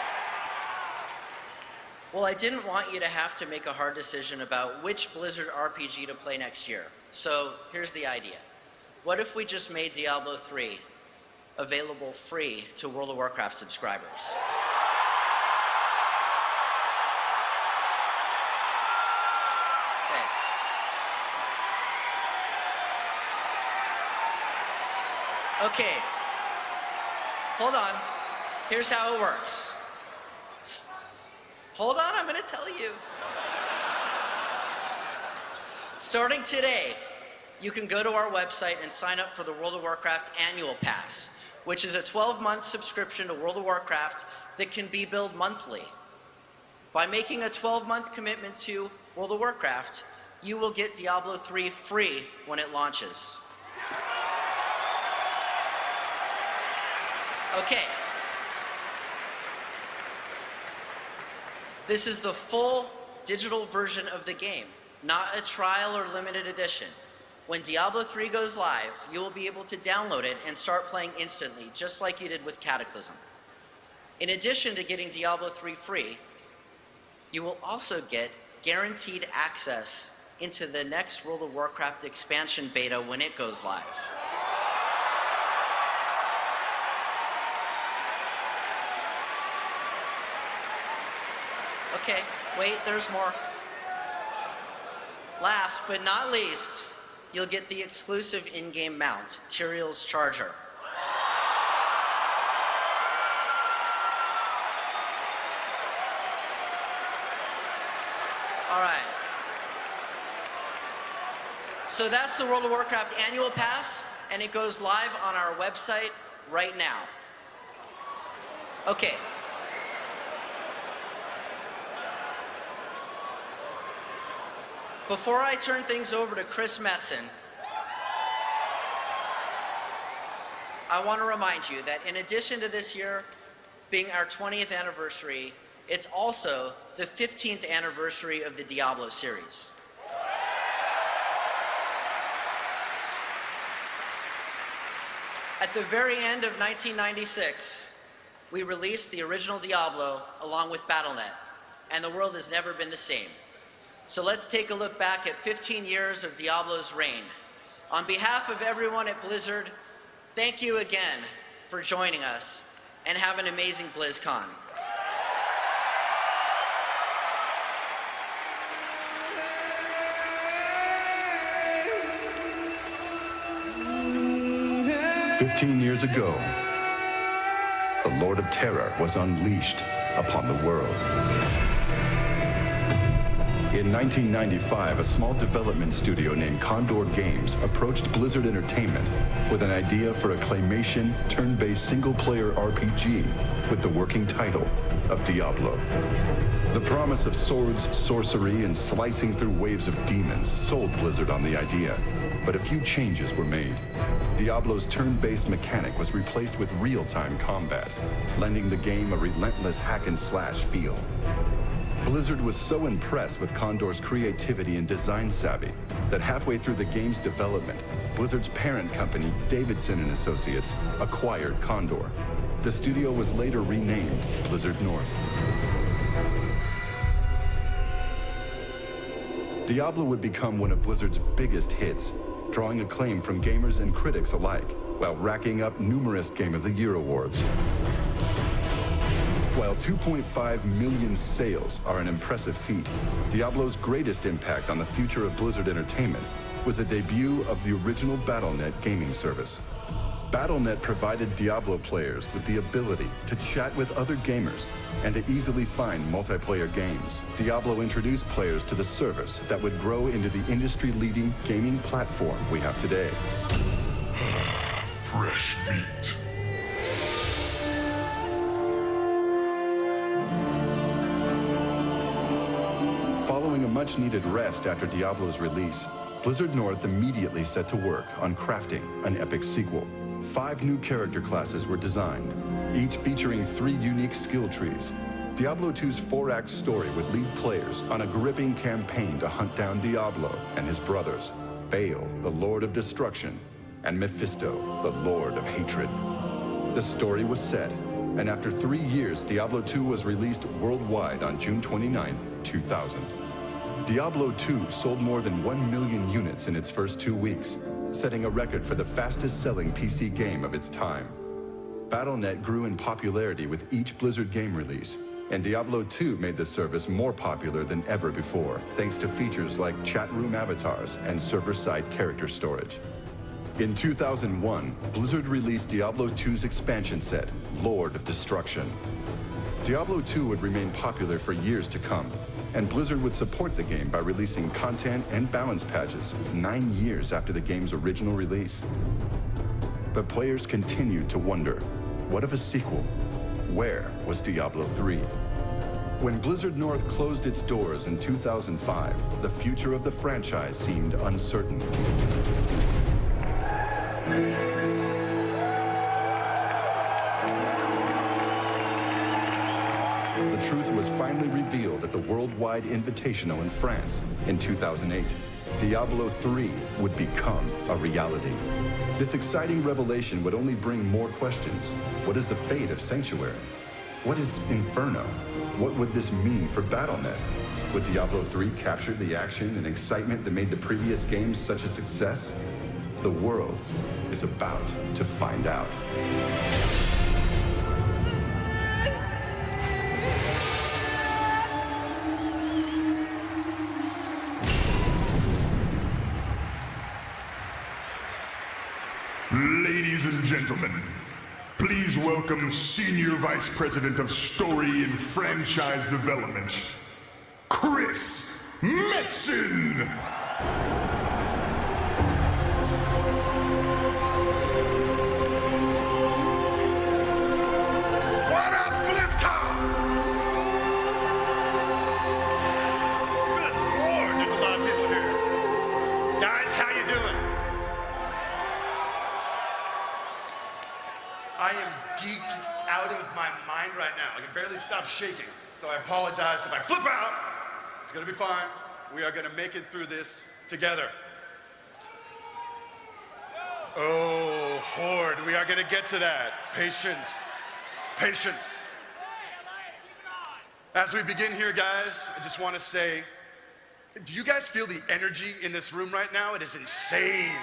Well, I didn't want you to have to make a hard decision about which Blizzard RPG to play next year. So here's the idea. What if we just made Diablo 3 available free to World of Warcraft subscribers? Okay, hold on. Here's how it works. Hold on, I'm going to tell you. Starting today, you can go to our website and sign up for the World of Warcraft Annual Pass, which is a 12-month subscription to World of Warcraft that can be billed monthly. By making a 12-month commitment to World of Warcraft, you will get Diablo 3 free when it launches. Okay. This is the full digital version of the game, not a trial or limited edition. When Diablo 3 goes live, you will be able to download it and start playing instantly, just like you did with Cataclysm. In addition to getting Diablo 3 free, you will also get guaranteed access into the next World of Warcraft expansion beta when it goes live. Okay, wait, there's more. Last but not least, you'll get the exclusive in-game mount, Tyrael's Charger. All right. So that's the World of Warcraft Annual Pass, and it goes live on our website right now. Okay. Before I turn things over to Chris Metzen, I want to remind you that in addition to this year being our 20th anniversary, it's also the 15th anniversary of the Diablo series. At the very end of 1996, we released the original Diablo along with Battle.net, and the world has never been the same. So let's take a look back at 15 years of Diablo's reign. On behalf of everyone at Blizzard, thank you again for joining us, and have an amazing BlizzCon. "15 years ago, the Lord of Terror was unleashed upon the world. In 1995, a small development studio named Condor Games approached Blizzard Entertainment with an idea for a claymation, turn-based single-player RPG with the working title of Diablo. The promise of swords, sorcery, and slicing through waves of demons sold Blizzard on the idea, but a few changes were made. Diablo's turn-based mechanic was replaced with real-time combat, lending the game a relentless hack-and-slash feel. Blizzard was so impressed with Condor's creativity and design savvy that halfway through the game's development, Blizzard's parent company, Davidson & Associates, acquired Condor. The studio was later renamed Blizzard North. Diablo would become one of Blizzard's biggest hits, drawing acclaim from gamers and critics alike, while racking up numerous Game of the Year awards. While 2.5 million sales are an impressive feat, Diablo's greatest impact on the future of Blizzard Entertainment was the debut of the original Battle.net gaming service. Battle.net provided Diablo players with the ability to chat with other gamers and to easily find multiplayer games. Diablo introduced players to the service that would grow into the industry-leading gaming platform we have today. Fresh meat. Following a much-needed rest after Diablo's release, Blizzard North immediately set to work on crafting an epic sequel. 5 new character classes were designed, each featuring 3 unique skill trees. Diablo 2's 4-act story would lead players on a gripping campaign to hunt down Diablo and his brothers, Baal, the Lord of Destruction, and Mephisto, the Lord of Hatred. The story was set, and after 3 years, Diablo 2 was released worldwide on June 29, 2000. Diablo 2 sold more than 1 million units in its first 2 weeks, setting a record for the fastest-selling PC game of its time. Battle.net grew in popularity with each Blizzard game release, and Diablo 2 made the service more popular than ever before, thanks to features like chat room avatars and server-side character storage. In 2001, Blizzard released Diablo 2's expansion set, Lord of Destruction. Diablo 2 would remain popular for years to come, and Blizzard would support the game by releasing content and balance patches 9 years after the game's original release. But players continued to wonder, what of a sequel? Where was Diablo 3? When Blizzard North closed its doors in 2005, the future of the franchise seemed uncertain. The truth was finally revealed at the Worldwide Invitational in France in 2008. Diablo 3 would become a reality. This exciting revelation would only bring more questions. What is the fate of Sanctuary? What is Inferno? What would this mean for Battle.net? Would Diablo 3 capture the action and excitement that made the previous games such a success? The world is about to find out. Ladies and gentlemen, please welcome Senior Vice President of Story and Franchise Development, Chris Metzen! What up, Blizzcon? Good Lord, there's a lot of people here. Guys, how you doing? I am geeked out of my mind right now. I can barely stop shaking. So I apologize if I flip out. It's gonna be fine. We are gonna make it through this together. Oh, Horde, we are gonna get to that. Patience, patience. As we begin here, guys, I just wanna say, do you guys feel the energy in this room right now? It is insane.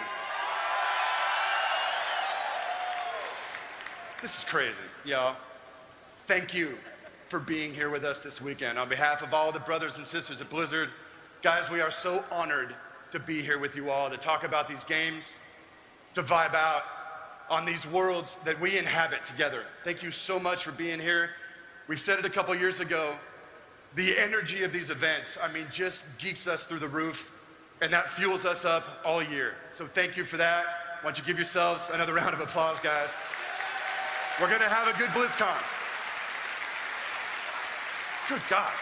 This is crazy, y'all. Thank you for being here with us this weekend. On behalf of all the brothers and sisters at Blizzard, guys, we are so honored to be here with you all to talk about these games, to vibe out on these worlds that we inhabit together. Thank you so much for being here. We've said it a couple years ago, the energy of these events, I mean, just geeks us through the roof, and that fuels us up all year. So thank you for that. Why don't you give yourselves another round of applause, guys. We're gonna have a good BlizzCon. Good God.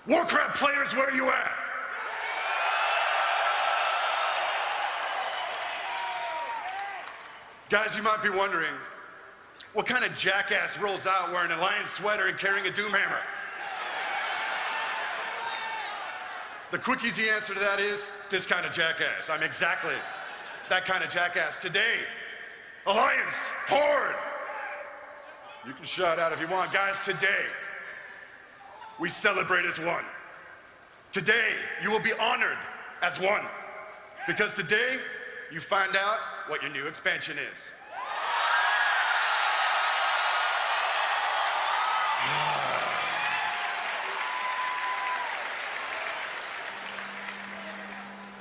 Warcraft players, where are you at? Guys, you might be wondering, what kind of jackass rolls out wearing a lion sweater and carrying a Doomhammer? The quick, easy answer to that is this kind of jackass. I'm exactly that kind of jackass. Today, Alliance, Horde. You can shout out if you want. Guys, today, we celebrate as one. Today, you will be honored as one. Because today, you find out what your new expansion is.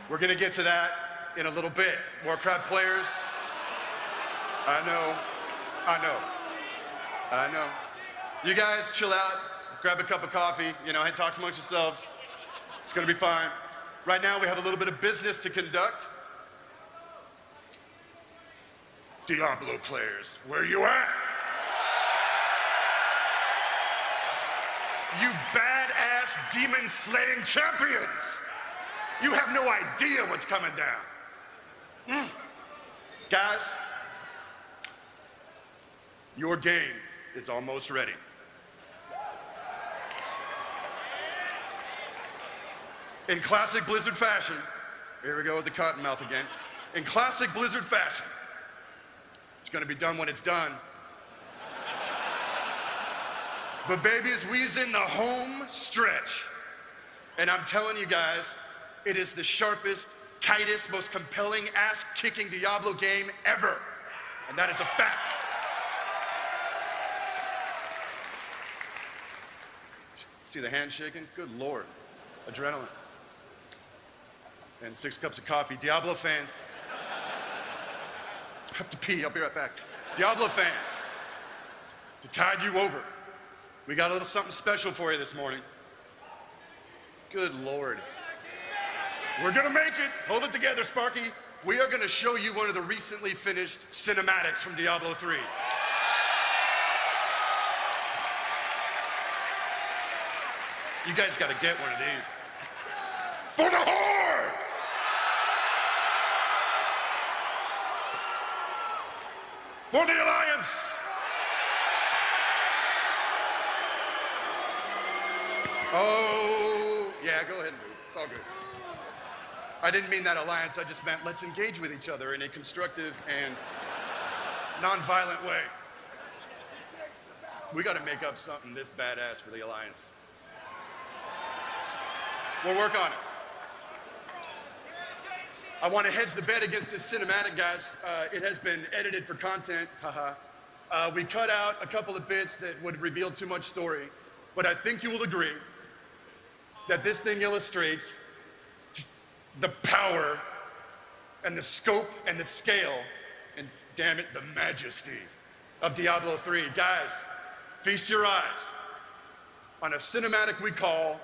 We're gonna get to that in a little bit. Warcraft players, I know. You guys chill out, grab a cup of coffee, and talk amongst yourselves. It's gonna be fine. Right now we have a little bit of business to conduct. Diablo players, where you at? You badass demon-slaying champions! You have no idea what's coming down. Guys, your game is almost ready. In classic Blizzard fashion, here we go with the cottonmouth again. In classic Blizzard fashion, it's gonna be done when it's done. But babies, we's in the home stretch. And I'm telling you guys, it is the sharpest, tightest, most compelling, ass-kicking Diablo game ever. And that is a fact. See the hand shaking? Good Lord. Adrenaline. And 6 cups of coffee. Diablo fans. I have to pee, I'll be right back. Diablo fans, to tide you over, we got a little something special for you this morning. Good Lord. We're gonna make it. Hold it together, Sparky. We are gonna show you one of the recently finished cinematics from Diablo 3. You guys gotta get one of these. For the Horde! For the Alliance! Oh, yeah, go ahead and do it. It's all good. I didn't mean that alliance, I just meant let's engage with each other in a constructive and non-violent way. We gotta make up something this badass for the Alliance. We'll work on it. I want to hedge the bet against this cinematic, guys. It has been edited for content, haha. We cut out a couple of bits that would reveal too much story, but I think you will agree that this thing illustrates just the power and the scope and the scale and, damn it, the majesty of Diablo 3. Guys, feast your eyes on a cinematic we call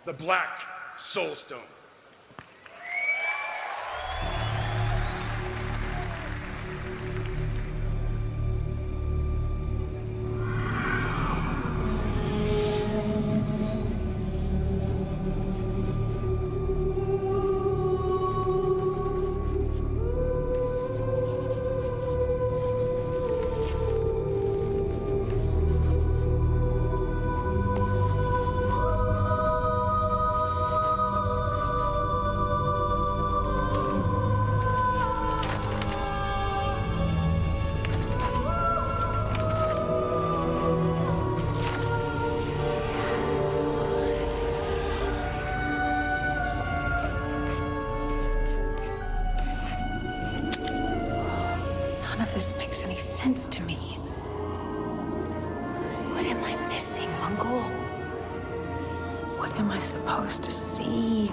the Black Soulstone. This makes any sense to me. What am I missing, Uncle? What am I supposed to see?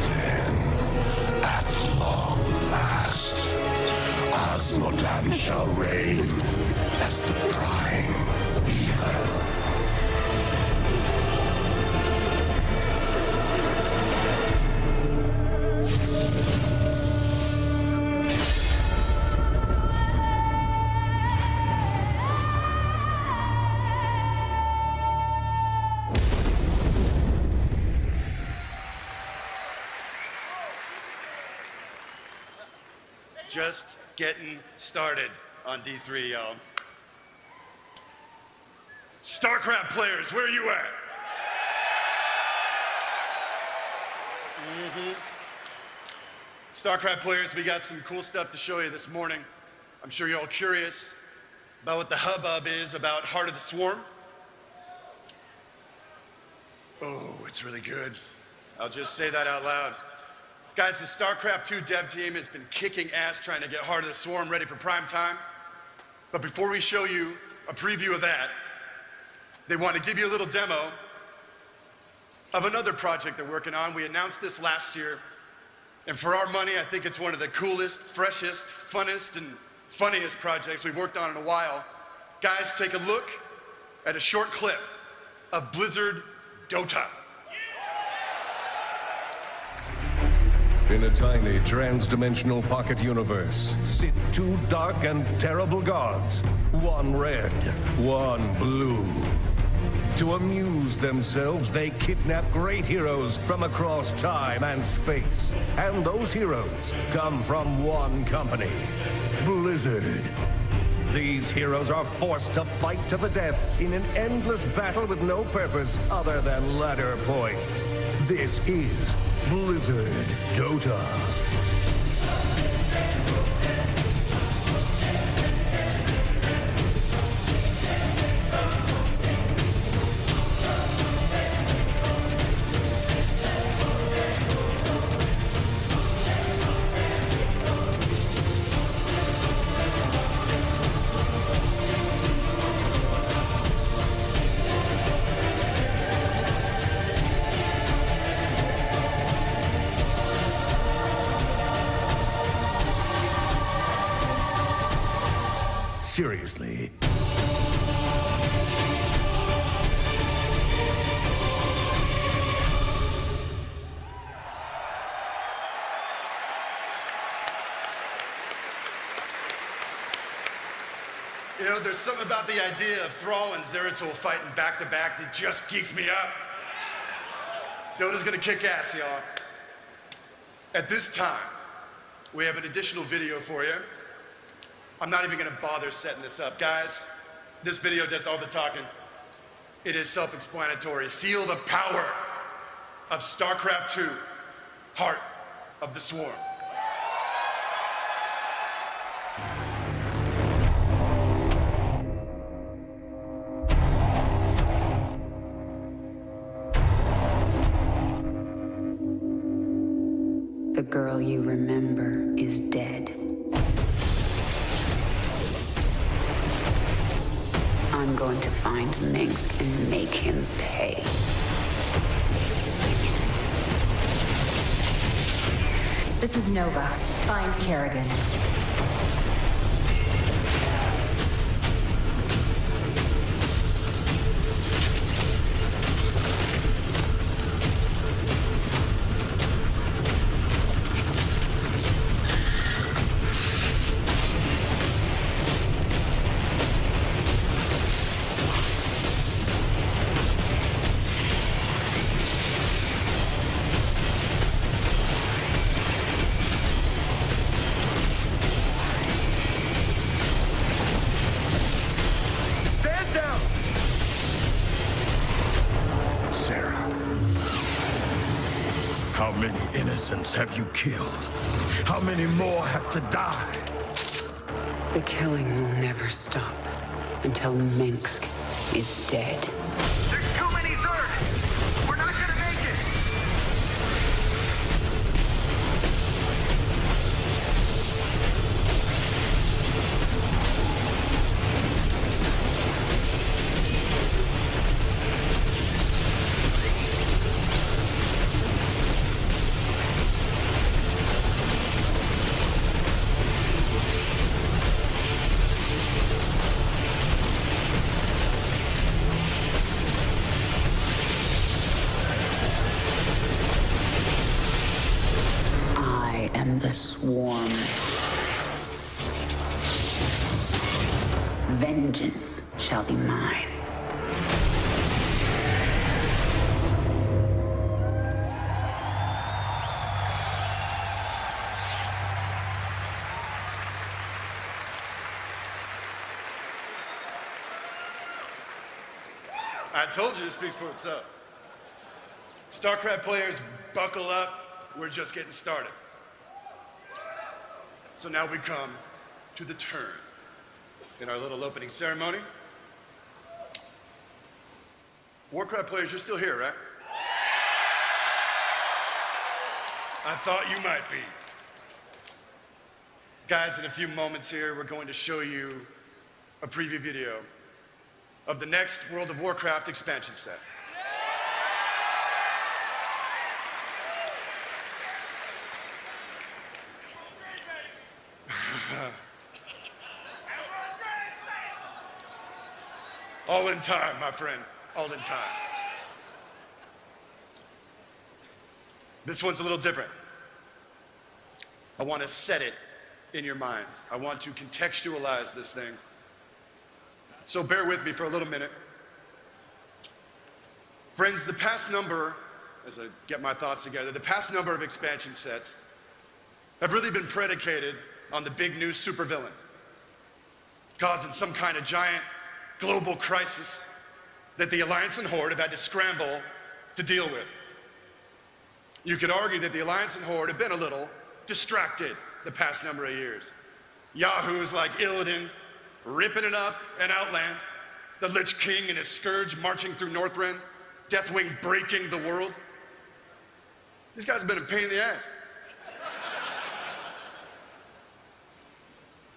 Then, at long last, just getting started on D3, y'all. StarCraft players, where are you at? StarCraft players, we got some cool stuff to show you this morning. I'm sure you're all curious about what the hubbub is about Heart of the Swarm. Oh, it's really good. I'll just say that out loud. Guys, the StarCraft 2 dev team has been kicking ass trying to get Heart of the Swarm ready for prime time. But before we show you a preview of that, they want to give you a little demo of another project they're working on. We announced this last year, and for our money, I think it's one of the coolest, freshest, funnest, and funniest projects we've worked on in a while. Guys, take a look at a short clip of Blizzard Dota. In a tiny trans-dimensional pocket universe sit two dark and terrible gods, one red, one blue. To amuse themselves, they kidnap great heroes from across time and space. And those heroes come from one company, Blizzard. These heroes are forced to fight to the death in an endless battle with no purpose other than ladder points. This is Blizzard Dota. Seriously. You know, there's something about the idea of Thrall and Zeratul fighting back to back that just geeks me up. Dota's gonna kick ass, y'all. At this time, we have an additional video for you. I'm not even gonna bother setting this up. Guys, this video does all the talking. It is self-explanatory. Feel the power of StarCraft 2, Heart of the Swarm. The girl you remember is dead. I'm going to find Minsk and make him pay. This is Nova. Find Kerrigan. How many innocents have you killed? How many more have to die? The killing will never stop until Minsk is dead. There's too many Zerg! We're not gonna make it! The Swarm. Vengeance shall be mine. I told you it speaks for itself. StarCraft players, buckle up. We're just getting started. So now we come to the turn in our little opening ceremony. Warcraft players, you're still here, right? I thought you might be. Guys, in a few moments here, we're going to show you a preview video of the next World of Warcraft expansion set. All in time, my friend, all in time. This one's a little different. I want to set it in your minds. I want to contextualize this thing. So bear with me for a little minute. Friends, the past number, as I get my thoughts together, the past number of expansion sets have really been predicated on the big new supervillain, causing some kind of giant global crisis that the Alliance and Horde have had to scramble to deal with. You could argue that the Alliance and Horde have been a little distracted the past number of years. Yahoos like Illidan ripping it up in Outland, the Lich King and his Scourge marching through Northrend, Deathwing breaking the world. These guys have been a pain in the ass.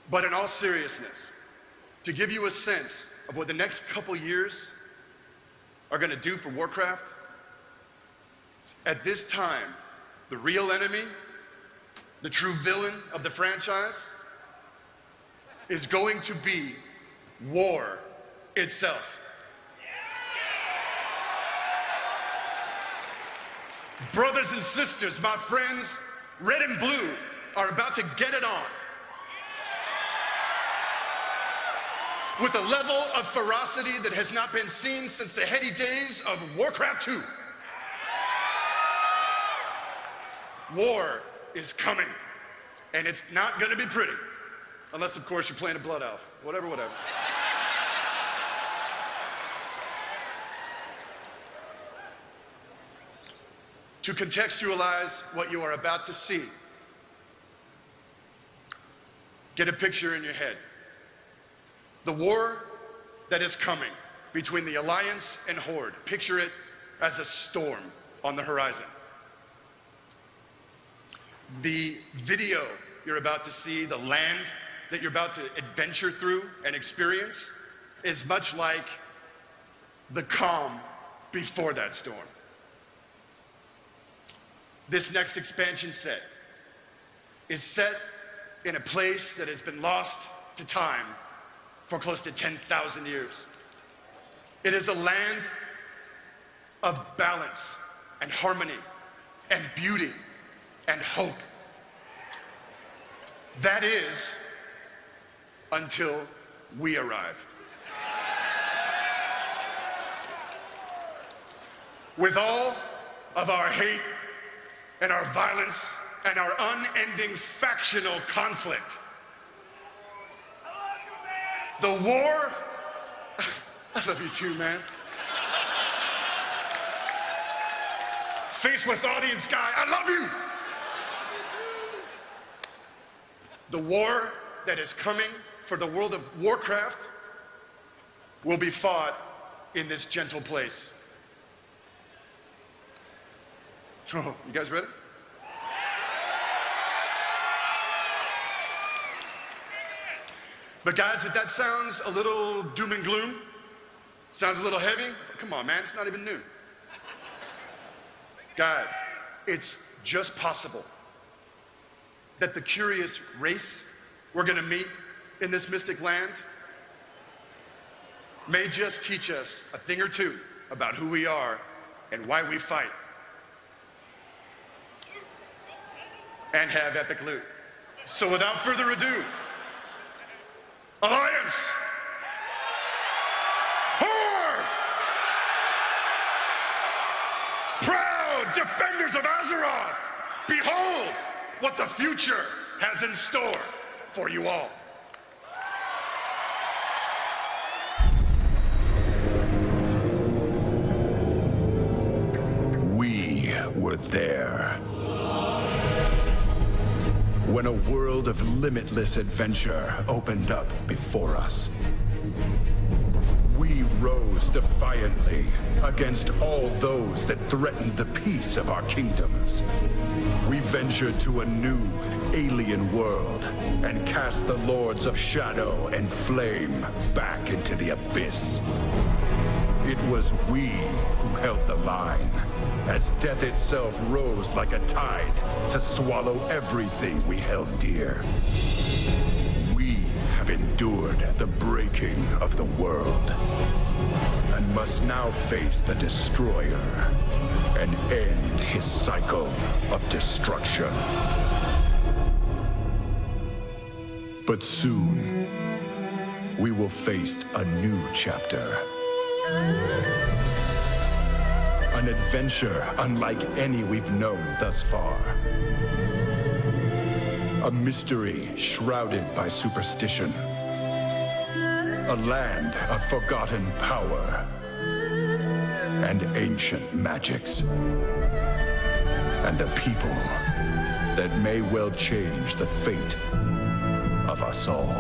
But in all seriousness, to give you a sense of what the next couple years are going to do for Warcraft, at this time, the real enemy, the true villain of the franchise, is going to be war itself. Brothers and sisters, my friends, red and blue are about to get it on with a level of ferocity that has not been seen since the heady days of Warcraft 2. War is coming, and it's not going to be pretty, unless, of course, you're playing a blood elf. Whatever. To contextualize what you are about to see, get a picture in your head. The war that is coming between the Alliance and Horde, picture it as a storm on the horizon. The video you're about to see, the land that you're about to adventure through and experience, is much like the calm before that storm. This next expansion set is set in a place that has been lost to time for close to 10,000 years. It is a land of balance and harmony and beauty and hope. That is, until we arrive. With all of our hate and our violence and our unending factional conflict, the war, I love you too, man. Faceless audience guy, I love you. The war that is coming for the world of Warcraft will be fought in this gentle place. Oh, you guys ready? But guys, if that sounds a little doom and gloom, sounds a little heavy, come on, man, it's not even new. Guys, it's just possible that the curious race we're going to meet in this mystic land may just teach us a thing or two about who we are and why we fight and have epic loot. So without further ado, Alliance! Horde! Proud defenders of Azeroth! Behold what the future has in store for you all. when a world of limitless adventure opened up before us. We rose defiantly against all those that threatened the peace of our kingdoms. We ventured to a new, alien world and cast the Lords of Shadow and Flame back into the abyss. It was we who held the line, as death itself rose like a tide to swallow everything we held dear. We have endured the breaking of the world, and must now face the Destroyer and end his cycle of destruction. But soon, we will face a new chapter. An adventure unlike any we've known thus far. A mystery shrouded by superstition. A land of forgotten power and ancient magics. And a people that may well change the fate of us all.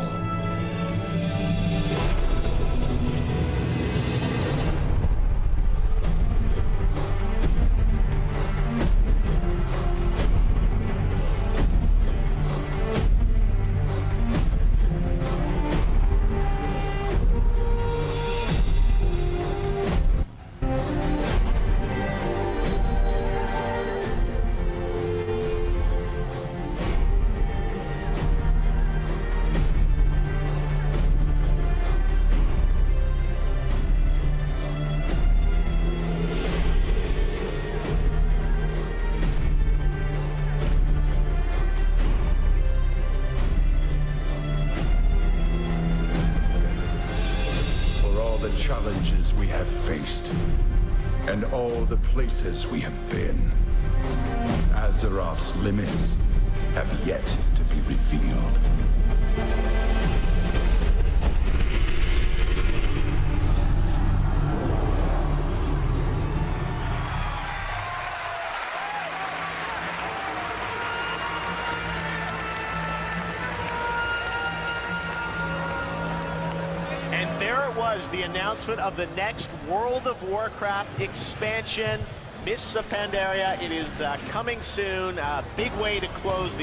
Challenges we have faced, and all the places we have been. Azeroth's limits have yet to be revealed. And there it was, the announcement of the next World of Warcraft expansion, Mists of Pandaria. It is coming soon. Big way to close the